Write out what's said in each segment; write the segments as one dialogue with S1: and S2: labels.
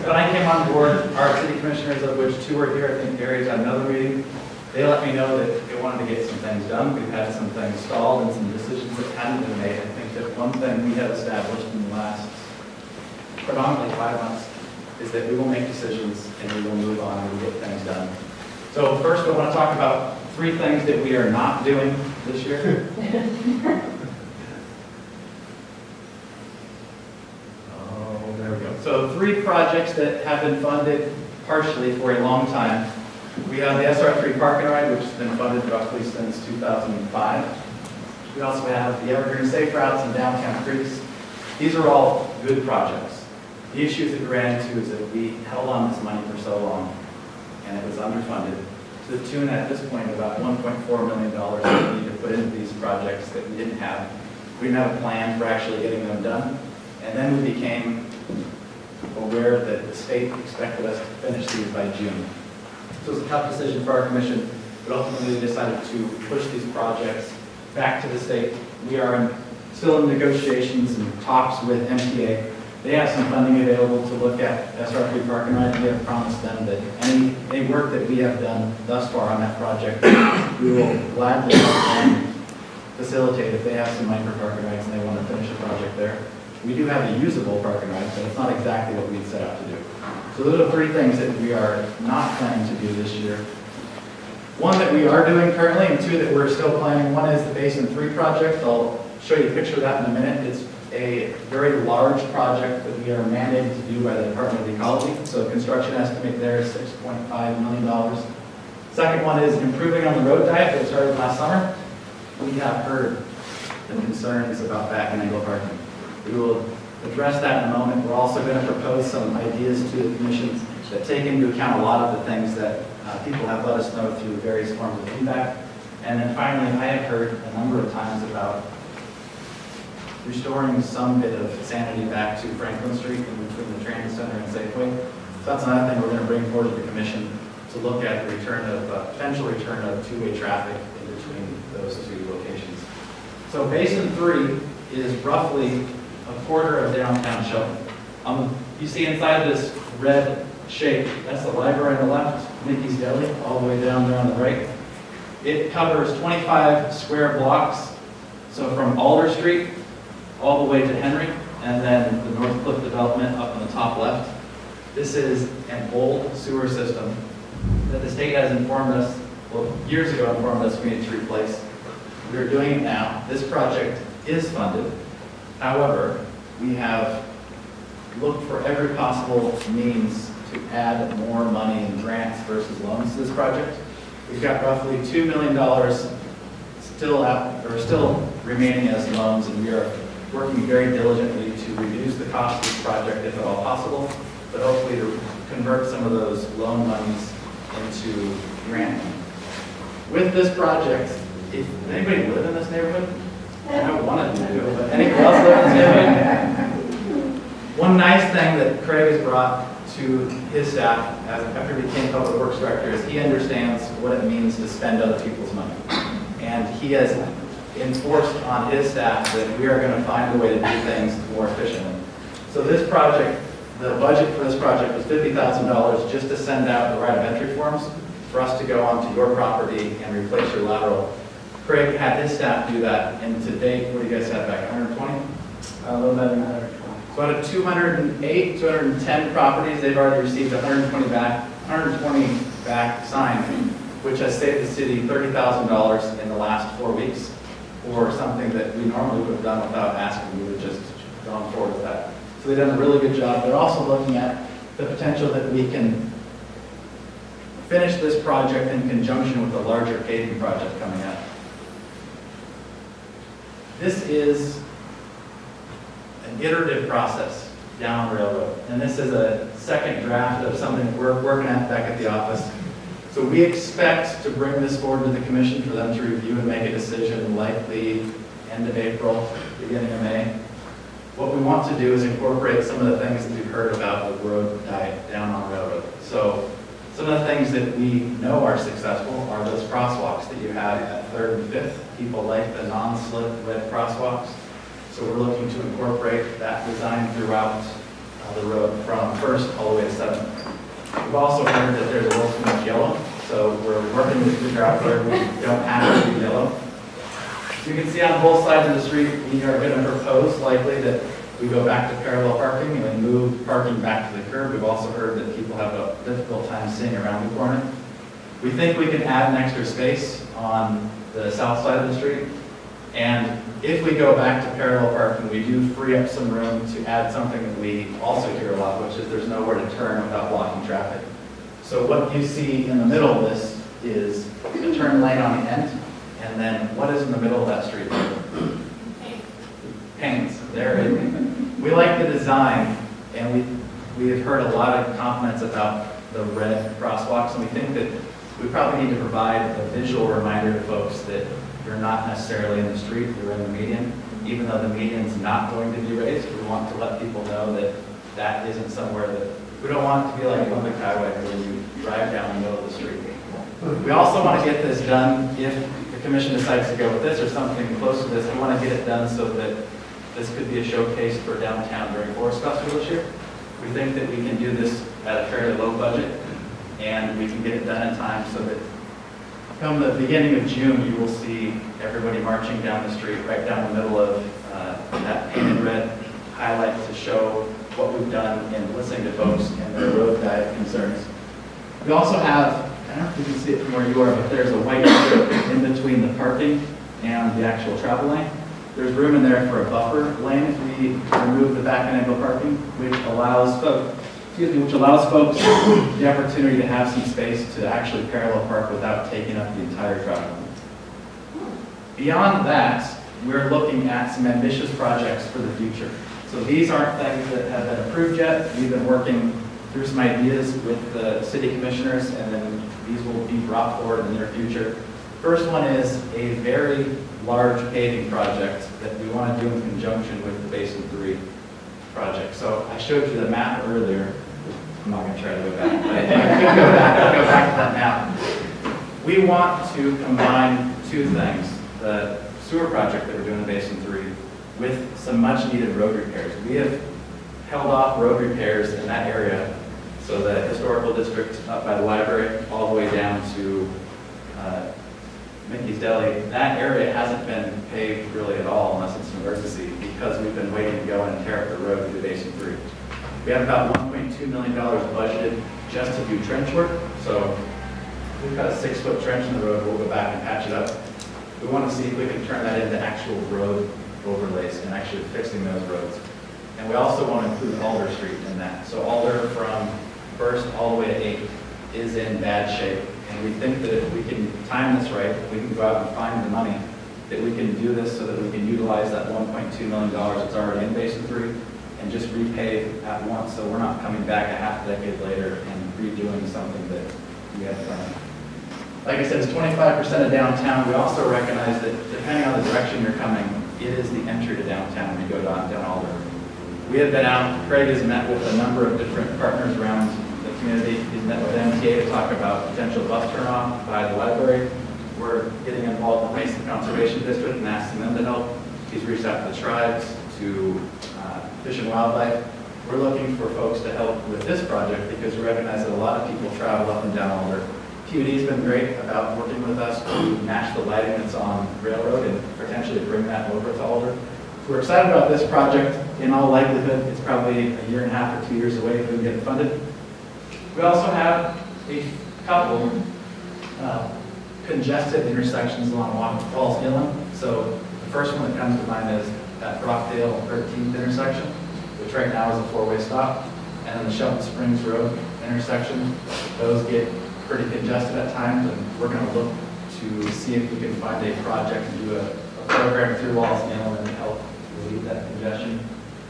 S1: When I came on board, our city commissioners, of which 2 were here, I think Gary's at another meeting, they let me know that they wanted to get some things done. We've had some things stalled and some decisions that hadn't been made. I think that one thing we have established in the last predominantly 5 months is that we will make decisions and we will move on and we'll get things done. So first I want to talk about 3 things that we are not doing this year. Oh, there we go. So 3 projects that have been funded partially for a long time. We have the SR3 Park and Ride, which has been funded roughly since 2005. We also have the Evergreen Safe Routes and Downtown Creeks. These are all good projects. The issues that we ran into is that we held on this money for so long, and it was underfunded to the tune at this point of about $1.4 million that we need to put into these projects that we didn't have. We didn't have a plan for actually getting them done, and then we became aware that the state expected us to finish these by June. So it was a tough decision for our commission, but ultimately we decided to push these projects back to the state. We are still in negotiations and talks with MTA. They have some funding available to look at SR3 Park and Ride. We have promised them that any work that we have done thus far on that project, we will gladly help them facilitate if they have some money for park and rides and they want to finish a project there. We do have a usable park and ride, but it's not exactly what we set out to do. So those are 3 things that we are not planning to do this year. One that we are doing currently, and 2 that we're still planning. One is the Basin 3 project. I'll show you a picture of that in a minute. It's a very large project that we are mandated to do by the Department of Ecology. So the construction estimate there is $6.5 million. Second one is improving on the road diet that started last summer. We have heard the concerns about back and angle parking. We will address that in a moment. We're also going to propose some ideas to the commission that take into account a lot of the things that people have let us know through various forms of feedback. And then finally, I have heard a number of times about restoring some bit of sanity back to Franklin Street in between the transit center and Safeway. So that's another thing we're going to bring forward to the commission to look at the return of potential return of 2-way traffic in between those 2 locations. So Basin 3 is roughly a quarter of downtown Shelton. You see inside this red shape, that's the library on the left, Mickey's Deli, all the way down there on the right. It covers 25 square blocks, so from Alder Street all the way to Henry, and then the North Cliff development up in the top left. This is an old sewer system that the state has informed us, well, years ago informed us we need to replace. We are doing it now. This project is funded. However, we have looked for every possible means to add more money in grants versus loans to this project. We've got roughly $2 million still remaining as loans, and we are working very diligently to reduce the cost of this project if at all possible, but hopefully to convert some of those loan monies into grant money. With this project, if anybody live in this neighborhood, I don't want to do, but anybody else live in this neighborhood? One nice thing that Craig has brought to his staff after he became public works director is he understands what it means to spend other people's money. And he has enforced on his staff that we are going to find a way to do things more efficiently. So this project, the budget for this project was $50,000 just to send out the right of entry forms for us to go onto your property and replace your lateral. Craig had his staff do that, and to date, what do you guys have back, 120?
S2: A little better than 120.
S1: So out of 208, 210 properties, they've already received 120 back signed, which has saved the city $30,000 in the last 4 weeks, or something that we normally would have done without asking. We would have just gone forward with that. So they've done a really good job. They're also looking at the potential that we can finish this project in conjunction with a larger paving project coming up. This is an iterative process down on Railroad, and this is a second draft of something that we're working at back at the office. So we expect to bring this forward to the commission for them to review and make a decision likely end of April, beginning of May. What we want to do is incorporate some of the things that we've heard about the road diet down on Railroad. So some of the things that we know are successful are those crosswalks that you have at 3rd and 5th. People like the non-slip red crosswalks. So we're looking to incorporate that design throughout the road from First all the way to Seventh. We've also heard that there's a little too much yellow, so we're working to figure out where we don't have to be yellow. So you can see on both sides of the street, we are going to propose likely that we go back to parallel parking and move parking back to the curb. We've also heard that people have a difficult time seeing around the corner. We think we can add an extra space on the south side of the street. And if we go back to parallel parking, we do free up some room to add something that we also hear a lot, which is there's nowhere to turn without blocking traffic. So what you see in the middle of this is a turn lane on the end, and then what is in the middle of that street? Panes. There it is. We like the design, and we have heard a lot of compliments about the red crosswalks, and we think that we probably need to provide a visual reminder to folks that you're not necessarily in the street, you're in the median. Even though the median's not going to be raised, we want to let people know that that isn't somewhere that, we don't want it to be like a public highway where you drive down the middle of the street. We also want to get this done, if the commission decides to go with this or something close to this, we want to get it done so that this could be a showcase for downtown during Forest Festival this year. We think that we can do this at a fairly low budget, and we can get it done in time so that come the beginning of June, you will see everybody marching down the street, right down the middle of that painted red highlight to show what we've done in listening to folks and their road diet concerns. We also have, I don't know if you can see it from where you are, but there's a white strip in between the parking and the actual travel lane. There's room in there for a buffer lane if we remove the back and angle parking, which allows folks the opportunity to have some space to actually parallel park without taking up the entire travel lane. Beyond that, we're looking at some ambitious projects for the future. So these aren't things that have been approved yet. We've been working through some ideas with the city commissioners, and then these will be brought forward in the near future. First one is a very large paving project that we want to do in conjunction with the Basin 3 project. So I showed you the map earlier. I'm not going to try to go back, but I could go back to that map. We want to combine two things: the sewer project that we're doing in Basin 3 with some much needed road repairs. We have held off road repairs in that area, so the historical district up by the library all the way down to Mickey's Deli, that area hasn't been paved really at all unless it's an emergency, because we've been waiting to go and tear up the road to Basin 3. We have about $1.2 million budgeted just to do trench work. So we've got a 6-foot trench in the road. We'll go back and patch it up. We want to see if we can turn that into actual road overlays and actually fixing those roads. And we also want to include Alder Street in that. So Alder from First all the way to 8 is in bad shape. And we think that if we can time this right, if we can go out and find the money, that we can do this so that we can utilize that $1.2 million that's already in Basin 3 and just repave at once, so we're not coming back a half decade later and redoing something that we had planned. Like I said, it's 25% of downtown. We also recognize that depending on the direction you're coming, it is the entry to downtown when you go down Alder. We have been out, Craig has met with a number of different partners around the community. He's met with MTA to talk about potential bus turnoff by the library. We're getting involved with the Mason Conservation District and asking them to help. He's reached out to the tribes, to Fish and Wildlife. We're looking for folks to help with this project because we recognize that a lot of people travel up and down Alder. PUD's been great about working with us to match the lighting that's on Railroad and potentially bring that over to Alder. So we're excited about this project. In all likelihood, it's probably a year and a half or 2 years away if we can get it funded. We also have a couple congested intersections along Falls Inland. So the first one that comes to mind is at Rockdale 13th intersection, which right now is a 4-way stop. And then the Shelton Springs Road intersection, those get pretty congested at times, and we're going to look to see if we can find a project to do a program through Falls Inland and help relieve that congestion.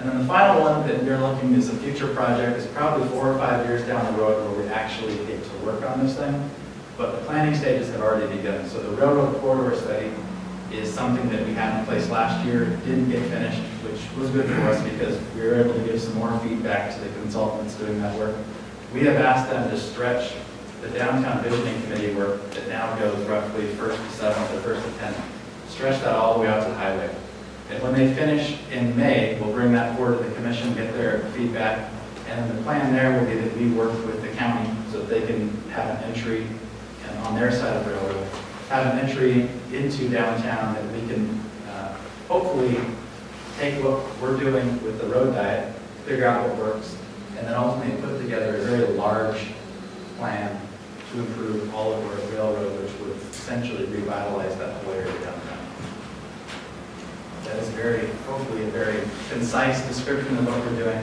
S1: And then the final one that we're looking is a future project. It's probably 4 or 5 years down the road where we actually get to work on this thing. But the planning stages have already begun. So the railroad corridor study is something that we had in place last year, didn't get finished, which was good for us because we were able to give some more feedback to the consultants doing that work. We have asked them to stretch the downtown visioning committee work that now goes roughly 1st to 7th or 1st to 10th, stretch that all the way out to highway. And when they finish in May, we'll bring that forward to the commission, get their feedback, And the plan there will be that we work with the county so that they can have an entry and on their side of the railroad, have an entry into downtown that we can hopefully take what we're doing with the road diet, figure out what works, and then ultimately put together a very large plan to improve all of our railroad, which would essentially revitalize that whole area downtown. That is hopefully a very concise description of what we're doing.